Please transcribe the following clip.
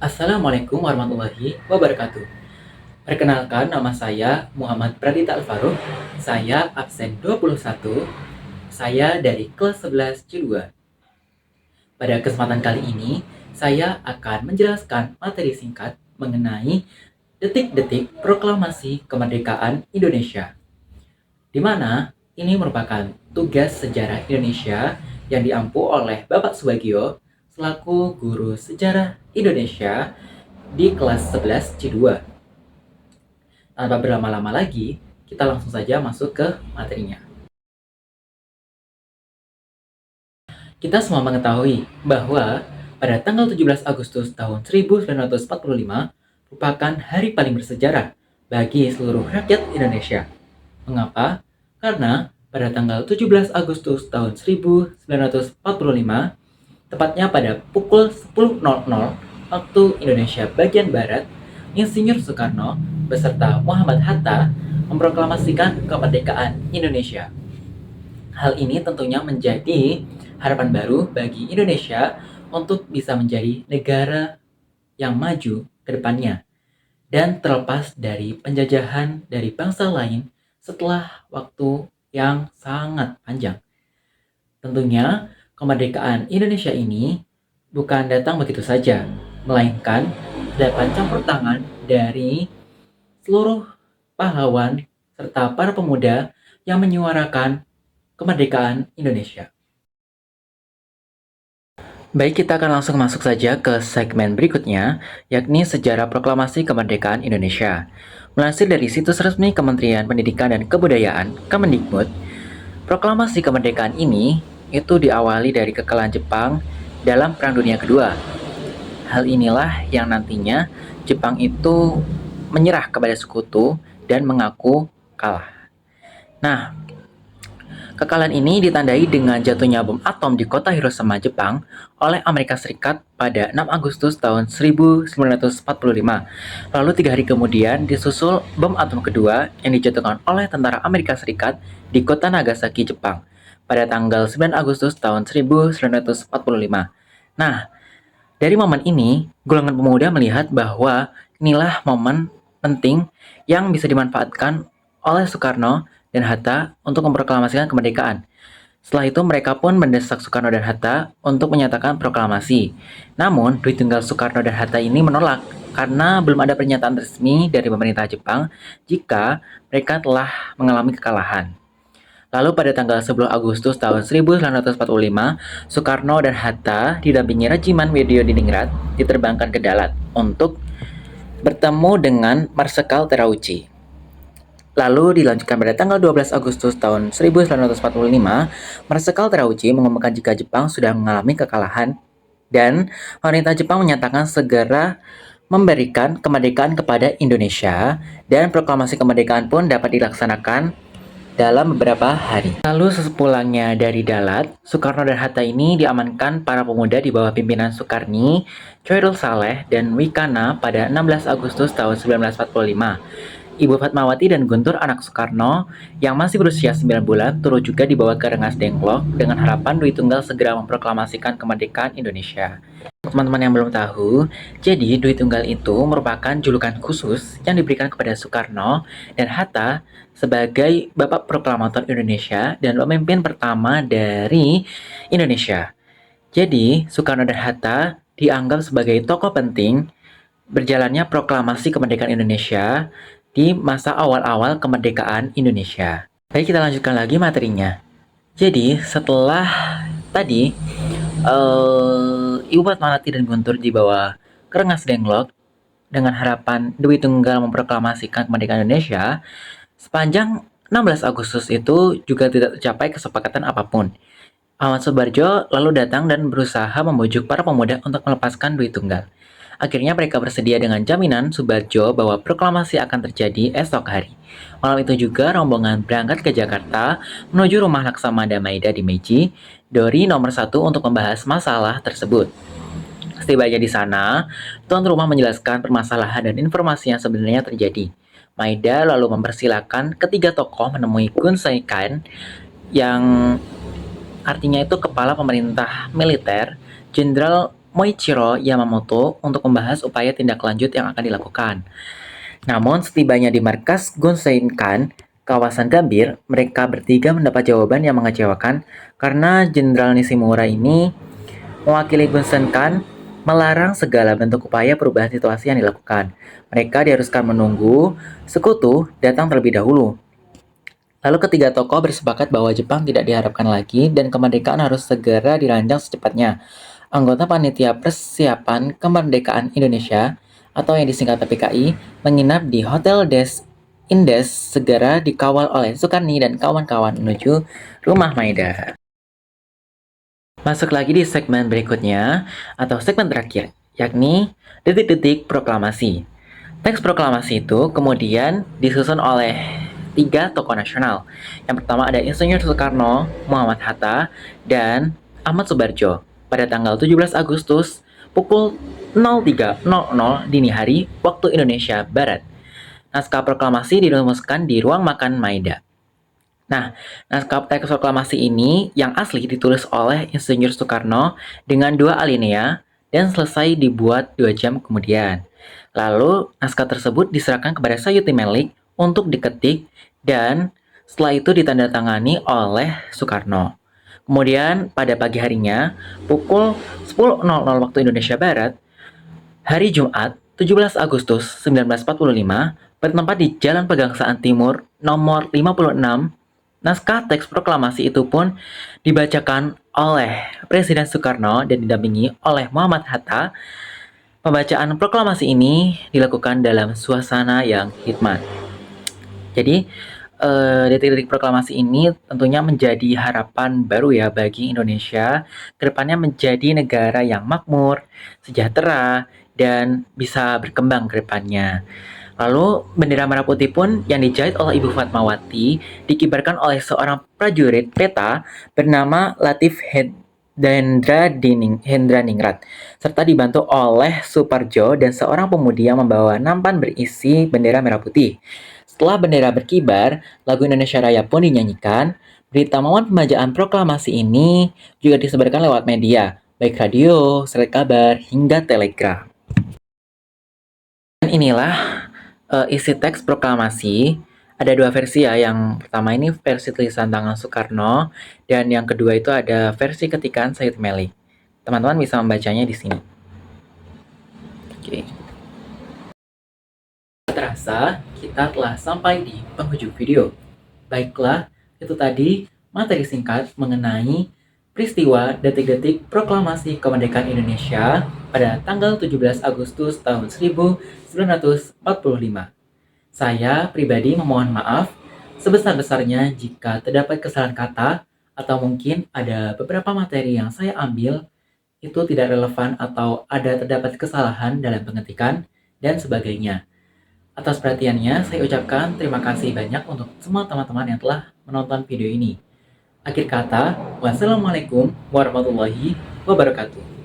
Assalamualaikum warahmatullahi wabarakatuh. Perkenalkan, nama saya Muhammad Pradita Alvaro. Saya absen 21. Saya dari kelas 11 C2. Pada kesempatan kali ini, saya akan menjelaskan materi singkat mengenai detik-detik proklamasi kemerdekaan Indonesia, di mana ini merupakan tugas sejarah Indonesia yang diampu oleh Bapak Subagio selaku guru sejarah Indonesia di kelas 11 C2. Tanpa berlama-lama lagi, kita langsung saja masuk ke materinya. Kita semua mengetahui bahwa pada tanggal 17 Agustus tahun 1945 merupakan hari paling bersejarah bagi seluruh rakyat Indonesia. Mengapa? Karena pada tanggal 17 Agustus tahun 1945, tepatnya pada pukul 10.00 waktu Indonesia bagian Barat, Insinyur Soekarno beserta Muhammad Hatta memproklamasikan kemerdekaan Indonesia. Hal ini tentunya menjadi harapan baru bagi Indonesia untuk bisa menjadi negara yang maju ke depannya dan terlepas dari penjajahan dari bangsa lain setelah waktu yang sangat panjang. Tentunya kemerdekaan Indonesia ini bukan datang begitu saja, melainkan dapat campur tangan dari seluruh pahlawan serta para pemuda yang menyuarakan kemerdekaan Indonesia. Baik, kita akan langsung masuk saja ke segmen berikutnya, yakni Sejarah Proklamasi Kemerdekaan Indonesia. Melansir dari situs resmi Kementerian Pendidikan dan Kebudayaan, Kemendikbud, proklamasi kemerdekaan ini itu diawali dari kekalahan Jepang dalam Perang Dunia Kedua. Hal inilah yang nantinya Jepang itu menyerah kepada sekutu dan mengaku kalah. Nah, kekalahan ini ditandai dengan jatuhnya bom atom di kota Hiroshima, Jepang oleh Amerika Serikat pada 6 Agustus tahun 1945. Lalu 3 hari kemudian disusul bom atom kedua yang dijatuhkan oleh tentara Amerika Serikat di kota Nagasaki, Jepang pada tanggal 9 Agustus tahun 1945. Nah, dari momen ini, golongan pemuda melihat bahwa inilah momen penting yang bisa dimanfaatkan oleh Soekarno dan Hatta untuk memproklamasikan kemerdekaan. Setelah itu mereka pun mendesak Soekarno dan Hatta untuk menyatakan proklamasi. Namun, Dwi Tunggal Soekarno dan Hatta ini menolak karena belum ada pernyataan resmi dari pemerintah Jepang jika mereka telah mengalami kekalahan. Lalu pada tanggal 10 Agustus tahun 1945, Soekarno dan Hatta didampingi Regimen Widyo-Diningrat diterbangkan ke Dalat untuk bertemu dengan Marsekal Terauchi. Lalu dilanjutkan pada tanggal 12 Agustus tahun 1945, Marsekal Terauchi mengumumkan jika Jepang sudah mengalami kekalahan dan pemerintah Jepang menyatakan segera memberikan kemerdekaan kepada Indonesia dan proklamasi kemerdekaan pun dapat dilaksanakan dalam beberapa hari. Lalu sesepulangnya dari Dalat, Soekarno dan Hatta ini diamankan para pemuda di bawah pimpinan Soekarni, Choirul Saleh, dan Wikana pada 16 Agustus tahun 1945. Ibu Fatmawati dan Guntur anak Soekarno yang masih berusia 9 bulan turut juga dibawa ke Rengas Dengklok dengan harapan Dwi Tunggal segera memproklamasikan kemerdekaan Indonesia. Teman-teman yang belum tahu, jadi Dwi Tunggal itu merupakan julukan khusus yang diberikan kepada Soekarno dan Hatta sebagai Bapak Proklamator Indonesia dan pemimpin pertama dari Indonesia. Jadi, Soekarno dan Hatta dianggap sebagai tokoh penting berjalannya proklamasi kemerdekaan Indonesia di masa awal-awal kemerdekaan Indonesia. Baik, kita lanjutkan lagi materinya. Jadi, setelah tadi Ibu Fatmawati dan Guntur dibawa ke Rengas Dengklok dengan harapan Dwi Tunggal memproklamasikan kemerdekaan Indonesia, sepanjang 16 Agustus itu juga tidak tercapai kesepakatan apapun. Ahmad Subarjo lalu datang dan berusaha membujuk para pemuda untuk melepaskan Dwi Tunggal. Akhirnya mereka bersedia dengan jaminan Subarjo bahwa proklamasi akan terjadi esok hari. Malam itu juga rombongan berangkat ke Jakarta menuju rumah Laksamana Maida di Meiji, Dori nomor 1 untuk membahas masalah tersebut. Setibanya di sana, tuan rumah menjelaskan permasalahan dan informasi yang sebenarnya terjadi. Maida lalu mempersilahkan ketiga tokoh menemui Gun Saikan yang artinya itu kepala pemerintah militer, Jenderal Moichiro Yamamoto untuk membahas upaya tindak lanjut yang akan dilakukan. Namun, setibanya di markas Gonsenkan, kawasan Gambir, mereka bertiga mendapat jawaban yang mengecewakan karena Jenderal Nishimura ini mewakili Gonsenkan melarang segala bentuk upaya perubahan situasi yang dilakukan. Mereka diharuskan menunggu sekutu datang terlebih dahulu. Lalu ketiga tokoh bersepakat bahwa Jepang tidak diharapkan lagi dan kemerdekaan harus segera dirancang secepatnya. Anggota Panitia Persiapan Kemerdekaan Indonesia atau yang disingkat PKI menginap di Hotel Des Indes segera dikawal oleh Soekarni dan kawan-kawan menuju Rumah Maida. Masuk lagi di segmen berikutnya atau segmen terakhir, yakni detik-detik proklamasi. Teks proklamasi itu kemudian disusun oleh tiga tokoh nasional. Yang pertama ada Insinyur Soekarno, Muhammad Hatta, dan Ahmad Subarjo pada tanggal 17 Agustus pukul 03.00 dini hari waktu Indonesia Barat. Naskah proklamasi dirumuskan di ruang makan Maida. Nah, naskah teks proklamasi ini yang asli ditulis oleh Insinyur Soekarno dengan 2 alinea dan selesai dibuat 2 jam kemudian. Lalu, naskah tersebut diserahkan kepada Sayuti Melik untuk diketik dan setelah itu ditandatangani oleh Soekarno. Kemudian, pada pagi harinya, pukul 10.00 waktu Indonesia Barat, hari Jumat, 17 Agustus 1945, bertempat di Jalan Pegangsaan Timur nomor 56, naskah teks proklamasi itu pun dibacakan oleh Presiden Soekarno dan didampingi oleh Muhammad Hatta. Pembacaan proklamasi ini dilakukan dalam suasana yang hikmat. Jadi, detik-detik proklamasi ini tentunya menjadi harapan baru ya bagi Indonesia kedepannya menjadi negara yang makmur, sejahtera, dan bisa berkembang ke depannya. Lalu, bendera merah putih pun yang dijahit oleh Ibu Fatmawati dikibarkan oleh seorang prajurit peta bernama Latif Hendraningrat, serta dibantu oleh Suparjo dan seorang pemudi yang membawa nampan berisi bendera merah putih. Setelah bendera berkibar, lagu Indonesia Raya pun dinyanyikan. Berita momen pembacaan proklamasi ini juga disebarkan lewat media, baik radio, surat kabar, hingga telegram. Dan inilah isi teks proklamasi. Ada 2 versi ya, yang pertama ini versi tulisan tangan Soekarno, dan yang kedua itu ada versi ketikan Sayuti Melik. Teman-teman bisa membacanya di sini. Oke. Terasa kita telah sampai di penghujung video. Baiklah, itu tadi materi singkat mengenai peristiwa detik-detik proklamasi kemerdekaan Indonesia pada tanggal 17 Agustus tahun 1945. Saya pribadi memohon maaf sebesar-besarnya jika terdapat kesalahan kata atau mungkin ada beberapa materi yang saya ambil itu tidak relevan atau ada terdapat kesalahan dalam pengetikan dan sebagainya. Atas perhatiannya, saya ucapkan terima kasih banyak untuk semua teman-teman yang telah menonton video ini. Akhir kata, wassalamualaikum warahmatullahi wabarakatuh.